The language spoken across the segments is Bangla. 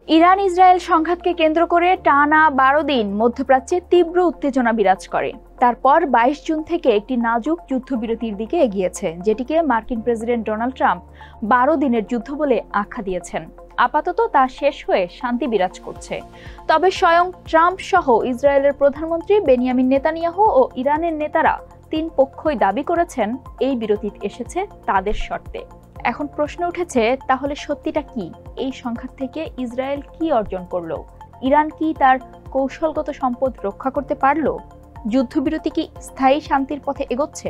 ইরান ইসরায়েল সংঘাতকে কেন্দ্র করে টানা 12 দিন মধ্যপ্রাচ্যে তীব্র উত্তেজনা বিরাজ করে। তারপর 22 জুন থেকে একটি নাজুক যুদ্ধবিরতির দিকে এগিয়েছে, যেটিকে মার্কিন প্রেসিডেন্ট ডোনাল্ড ট্রাম্প 12 দিনের যুদ্ধ বলে আখ্যা দিয়েছেন। আপাতত তা শেষ হয়ে শান্তি বিরাজ করছে। তবে স্বয়ং ট্রাম্প সহ ইসরায়েলের প্রধানমন্ত্রী বেনিয়ামিন নেতানিয়াহু ও ইরানের নেতারা তিন পক্ষই দাবি করেছেন এই বিরতি এসেছে তাদের শর্তে। এখন প্রশ্ন উঠেছে, তাহলে সত্যিটা কি? এই সংঘাত থেকে ইসরায়েল কি অর্জন করলো? ইরান কি তার কৌশলগত সম্পদ রক্ষা করতে পারলো? যুদ্ধবিরতি কি স্থায়ী শান্তির পথে এগোচ্ছে?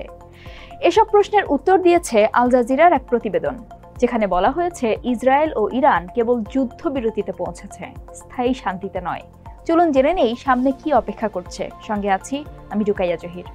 এসব প্রশ্নের উত্তর দিয়েছে আল জাজিরার এক প্রতিবেদন, যেখানে বলা হয়েছে ইসরায়েল ও ইরান কেবল যুদ্ধবিরতিতে পৌঁছেছে, স্থায়ী শান্তিতে নয়। চলুন জেনে নেই সামনে কি অপেক্ষা করছে। সঙ্গে আছি আমি রুকাইয়া জহির।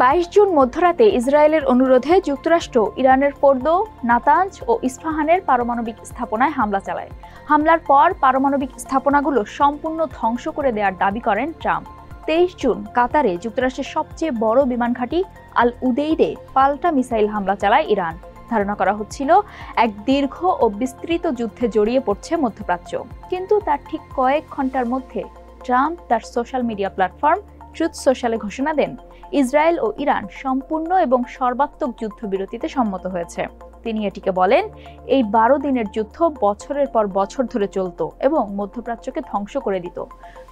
22 জুন মধ্যরাতে ইসরায়েলের অনুরোধে যুক্তরাষ্ট্র ইরানের ফোর্দো, নাতাঞ্জ ও ইস্পাহানের পারমাণবিক স্থাপনায় হামলা চালায়। হামলার পর পারমাণবিক স্থাপনাগুলো সম্পূর্ণ ধ্বংস করে দেওয়ার দাবি করেন ট্রাম্প। 23 জুন কাতারে যুক্তরাষ্ট্রের সবচেয়ে বড় বিমান ঘাঁটি আল উদেইদে পাল্টা মিসাইল হামলা চালায় ইরান। ধারণা করা হচ্ছিল এক দীর্ঘ ও বিস্তৃত যুদ্ধে জড়িয়ে পড়ছে মধ্যপ্রাচ্য। কিন্তু তার ঠিক কয়েক ঘন্টার মধ্যে ট্রাম্প তার সোশ্যাল মিডিয়া প্ল্যাটফর্ম ট্রুথ সোশ্যালে ঘোষণা দেন ইসরায়েল ও ইরান সম্পূর্ণ এবং সর্বাত্মক যুদ্ধবিরতিতে সম্মত হয়েছে। তিনি এটিকে বলেন, এই 12 দিনের যুদ্ধ বছরের পর বছর ধরে চলত এবং মধ্যপ্রাচ্যকে ধ্বংস করে দিত।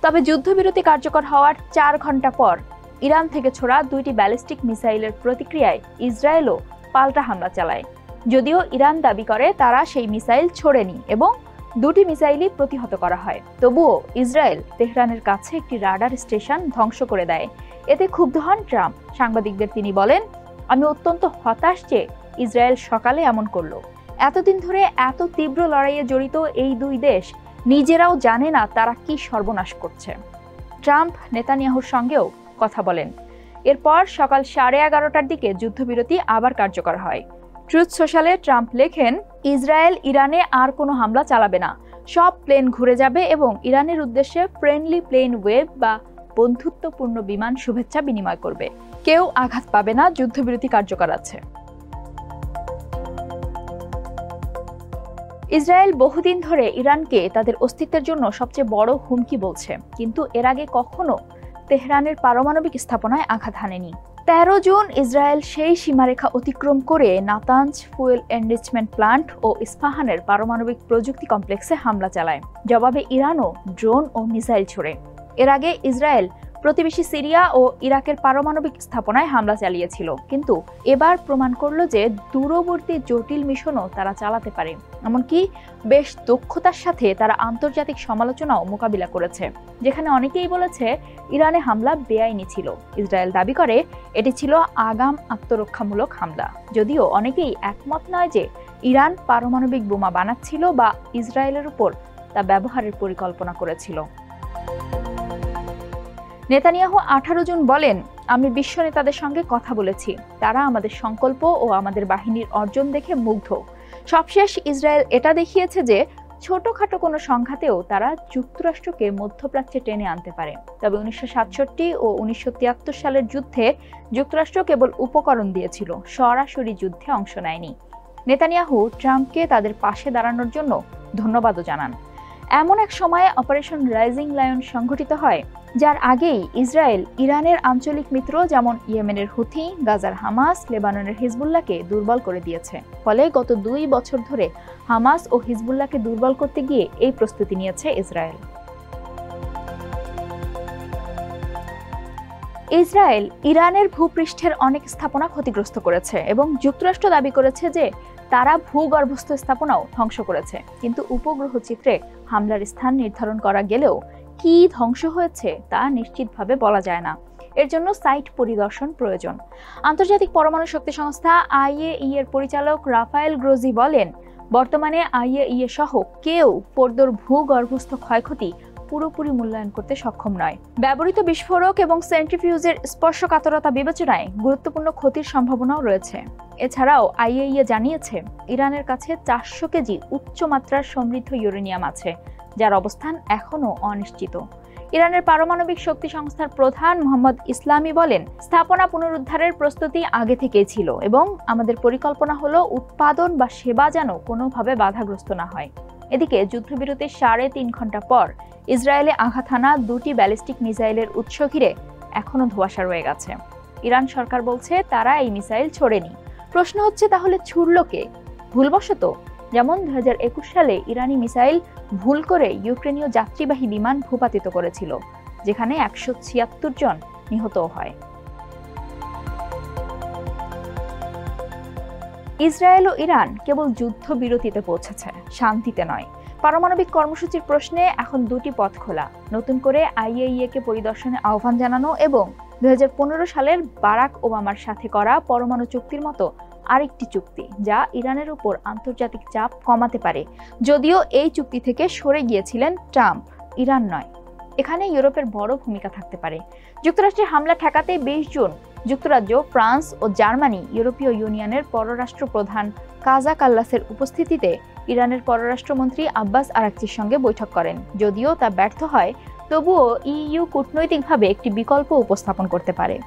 তবে যুদ্ধবিরতি কার্যকর হওয়ার 4 ঘন্টা পর ইরান থেকে ছোড়া 2টি ব্যালিস্টিক মিসাইলের প্রতিক্রিয়ায় ইসরায়েলও পাল্টা হামলা চালায়। যদিও ইরান দাবি করে তারা সেই মিসাইল ছোড়েনি এবং 2টি মিসাইলই প্রতিহত করা হয়, তবুও ইসরায়েল তেহরানের কাছে একটি রাডার স্টেশন ধ্বংস করে দেয়। এতে ক্ষুব্ধ হন ট্রাম্প। সাংবাদিকদের তিনি বলেন, আমি অত্যন্ত হতাশ যে ইসরায়েল সকালে এমন করলো। এতদিন ধরে এত তীব্র লড়াইয়ে জড়িত এই দুই দেশ নিজেরাও জানে না তারা কি সর্বনাশ করছে। ট্রাম্প নেতানিয়াহুর সঙ্গেও কথা বলেন। এরপর সকাল 11:30টার দিকে যুদ্ধবিরতি আবার কার্যকর হয়। ট্রুথ সোশ্যালে ট্রাম্প লেখেন, ইসরায়েল ইরানে আর কোনো হামলা চালাবে না, সব প্লেন ঘুরে যাবে এবং ইরানের উদ্দেশ্যে ফ্রেন্ডলি প্লেন ওয়েভ বা বন্ধুত্বপূর্ণ বিমান শুভেচ্ছা বিনিময় করবে। কেউ আঘাত পাবে না, যুদ্ধবিরতি কার্যকর আছে। ইসরায়েল বহুদিন ধরে ইরানকে তাদের অস্তিত্বের জন্য সবচেয়ে বড় হুমকি বলছে, কিন্তু এর আগে কখনো তেহরানের পারমাণবিক স্থাপনায় আঘাত হানেনি। 13 জুন ইসরায়েল সেই সীমারেখা অতিক্রম করে নাতাঞ্জ ফুয়েল এনরিচমেন্ট প্লান্ট ও ইস্পাহানের পারমাণবিক প্রযুক্তি কমপ্লেক্সে হামলা চালায়। জবাবে ইরানও ড্রোন ও মিসাইল ছোড়ে। এর আগে ইসরায়েল প্রতিবেশী সিরিয়া ও ইরাকের পারমাণবিক স্থাপনায় হামলা চালিয়েছিল, কিন্তু এবার প্রমাণ করল যে দূরবর্তী জটিল মিশনও তারা চালাতে পারে। এমনকি বেশ দক্ষতার সাথে তারা আন্তর্জাতিক সমালোচনাও মোকাবিলা করেছে, যেখানে অনেকেই বলেছে ইরানে হামলা বেআইনি ছিল। ইসরায়েল দাবি করে এটি ছিল আগাম আত্মরক্ষামূলক হামলা, যদিও অনেকেই একমত নয় যে ইরান পারমাণবিক বোমা বানাচ্ছিল বা ইসরায়েলের উপর তা ব্যবহারের পরিকল্পনা করেছিল। নেতানিয়াহু 18 জুন বলেন, আমি বিশ্ব নেতাদের সঙ্গে কথা বলেছি, তারা আমাদের সংকল্প ও আমাদের বাহিনীর অর্জন দেখে মুগ্ধ। সবশেষ ইসরায়েল এটা দেখিয়েছে যে ছোটখাটো কোনো সংঘাতেও তারা যুক্তরাষ্ট্রকে মধ্যপ্রাচ্যে টেনে আনতে পারে। তবে 1967 ও 1973 সালের যুদ্ধে যুক্তরাষ্ট্র কেবল উপকরণ দিয়েছিল, সরাসরি যুদ্ধে অংশ নেয়নি। নেতানিয়াহু ট্রাম্পকে তাদের পাশে দাঁড়ানোর জন্য ধন্যবাদও জানান। এমন এক সময়ে অপারেশন রাইজিং লায়ন সংঘটিত হয়, যার আগেই ইসরায়েল ইরানের আঞ্চলিক মিত্র যেমন ইয়েমেনের হুথি, গাজার হামাস, লেবাননের হিজবুল্লাহকে দুর্বল করে দিয়েছে। ফলে গত 2 বছর ধরে হামাস ও হিজবুল্লাহকে দুর্বল করতে গিয়ে এই প্রস্তুতি নিয়েছে ইসরায়েল। ইসরায়েল ইরানের ভূপৃষ্ঠের অনেক স্থাপনা ক্ষতিগ্রস্ত করেছে এবং যুক্তরাষ্ট্র দাবি করেছে যে তারা ভূগর্ভস্থ স্থাপনাও ধ্বংস করেছে। কিন্তু উপগ্রহ চিত্রে হামলার স্থান নির্ধারণ করা গেলেও কি ধ্বংস হয়েছে তা নিশ্চিতভাবে বলা যায় না। এর জন্য সাইট পরিদর্শন প্রয়োজন। আন্তর্জাতিক পরমাণু শক্তি সংস্থা IAEA এর পরিচালক রাফায়েল গ্রোজি বলেন, বর্তমানে IAEA সহ কেউ ফোর্দোর ভূগর্ভস্থ ক্ষয়ক্ষতি পুরোপুরি মূল্যায়ন করতে সক্ষম নয়। ব্যবহৃত বিস্ফোরক এবং সেন্ট্রিফিউজের স্পর্শকাতরতা বিবেচনায় গুরুত্বপূর্ণ ক্ষতির সম্ভাবনাও রয়েছে। এছাড়াও IAEA জানিয়েছে ইরানের কাছে 400 কেজি উচ্চ মাত্রার সমৃদ্ধ ইউরেনিয়াম আছে, যার অবস্থান এখনও অনিশ্চিত। ইরানের পারমাণবিক শক্তি সংস্থার প্রধান মোহাম্মদ ইসলামি বলেন, স্থাপনা পুনরুদ্ধারের প্রস্তুতি আগে থেকেই ছিল এবং আমাদের পরিকল্পনা হলো উৎপাদন বা সেবা যেন কোনোভাবে বাধাগ্রস্ত না হয়। এদিকে যুদ্ধবিরতির 3.5 ঘন্টা পর ইসরায়েলে আঘাত হানা 2টি ব্যালিস্টিক মিসাইলের উৎস ঘিরে এখনো ধোঁয়াশা রয়ে গেছে। ইরান সরকার বলছে তারা এই মিসাইল ছোড়েনি। প্রশ্ন হচ্ছে, তাহলে ছুড়ল কে? ভুলবশত? যেমন 2021 সালে ইরানি মিসাইল ভুল করে ইউক্রেনীয় যাত্রীবাহী বিমান ভূপাতিত করেছিল, যেখানে 176 জন নিহতও হয়। ইসরায়েল ও ইরান কেবল যুদ্ধবিরতিতে পৌঁছেছে, শান্তিতে নয়। পারমাণবিক কর্মসূচির প্রশ্নে এখন 2টি পথ খোলা: নতুন করে IAEA-কে পরিদর্শনে আহ্বান জানানো এবং 2015 সালের বারাক ওবামার সাথে করা পরমাণু চুক্তির মতো আরেকটি চুক্তি, যা ইরানের উপর আন্তর্জাতিক চাপ কমাতে পারে। যদিও এই চুক্তি থেকে সরে গিয়েছিলেন ট্রাম্প, ইরান নয়। এখানে ইউরোপের বড় ভূমিকা থাকতে পারে। যুক্তরাষ্ট্রের হামলা ঠেকাতে 20 জুন যুক্তরাজ্য, ফ্রান্স ও জার্মানি ইউরোপীয় ইউনিয়নের পররাষ্ট্র প্রধান কাজা কাল্লাসের উপস্থিতিতে ইরানের পররাষ্ট্রমন্ত্রী আব্বাস আরাকচির সঙ্গে বৈঠক করেন। যদিও তা ব্যর্থ হয়, তবুও EU কূটনৈতিকভাবে একটি বিকল্প উপস্থাপন করতে পারে।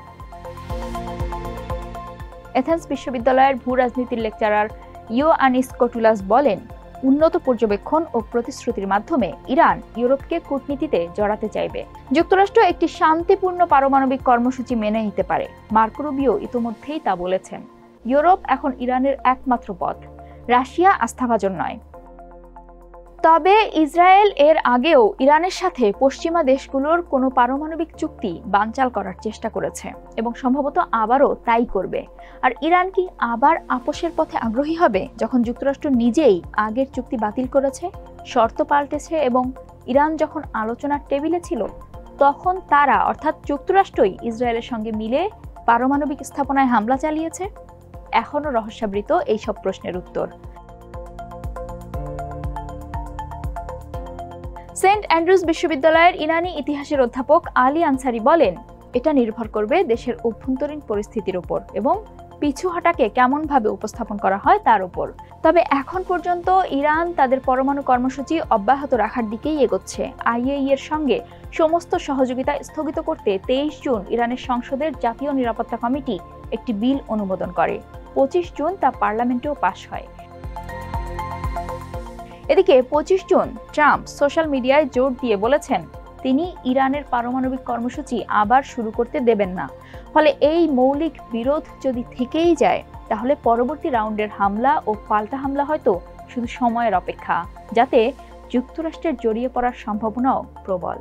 এথেন্স বিশ্ববিদ্যালয়ের ভূ-রাজনীতির লেকচারার ইয়োআনিস কটুলাস বলেন, উন্নত পর্যবেক্ষণ ও প্রতিশ্রুতির মাধ্যমে ইরান ইউরোপকে কূটনীতিতে জড়াতে চাইবে। যুক্তরাষ্ট্র একটি শান্তিপূর্ণ পারমাণবিক কর্মসূচি মেনে নিতে পারে। মার্কো রুবিও ইতোমধ্যেই তা বলেছেন। ইউরোপ এখন ইরানের একমাত্র পথ, রাশিয়া আস্থাভাজন নয়। তবে ইসরায়েল এর আগেও ইরানের সাথে পশ্চিমা দেশগুলোর কোনো পারমাণবিক চুক্তি বানচাল করার চেষ্টা করেছে এবং সম্ভবত আবারও তাই করবে। আর ইরান কি আবার আপোষের পথে আগ্রহী হবে, যখন যুক্তরাষ্ট্র নিজেই আগের চুক্তি বাতিল করেছে, শর্ত পাল্টেছে এবং ইরান যখন আলোচনার টেবিলে ছিল তখন তারা অর্থাৎ যুক্তরাষ্ট্রই ইসরায়েলের সঙ্গে মিলে পারমাণবিক স্থাপনায় হামলা চালিয়েছে? এখনও রহস্যাবৃত এইসব প্রশ্নের উত্তর। সেন্ট অ্যান্ড্রুজ বিশ্ববিদ্যালয়ের ইরানি ইতিহাসের অধ্যাপক আলী আনসারি বলেন, এটা নির্ভর করবে দেশের অভ্যন্তরীণ পরিস্থিতির উপর এবং পিছু হটাকে কেমনভাবে উপস্থাপন করা হয় তার উপর। তবে এখন পর্যন্ত ইরান তাদের পরমাণু কর্মসূচি অব্যাহত রাখার দিকেই এগোচ্ছে। IAEA এর সঙ্গে সমস্ত সহযোগিতা স্থগিত করতে 23 জুন ইরানের সংসদের জাতীয় নিরাপত্তা কমিটি একটি বিল অনুমোদন করে। 25 জুন তা পার্লামেন্টেও পাশ হয়। এদিকে 25 জুন ট্রাম্প সোশ্যাল মিডিয়ায় জোর দিয়ে বলেছেন তিনি ইরানের পারমাণবিক কর্মসূচি আবার শুরু করতে দেবেন না। ফলে এই মৌলিক বিরোধ যদি থেকেই যায়, তাহলে পরবর্তী রাউন্ডের হামলা ও পাল্টা হামলা হয়তো শুধু সময়ের অপেক্ষা, যাতে যুক্তরাষ্ট্রের জড়িয়ে পড়ার সম্ভাবনাও প্রবল।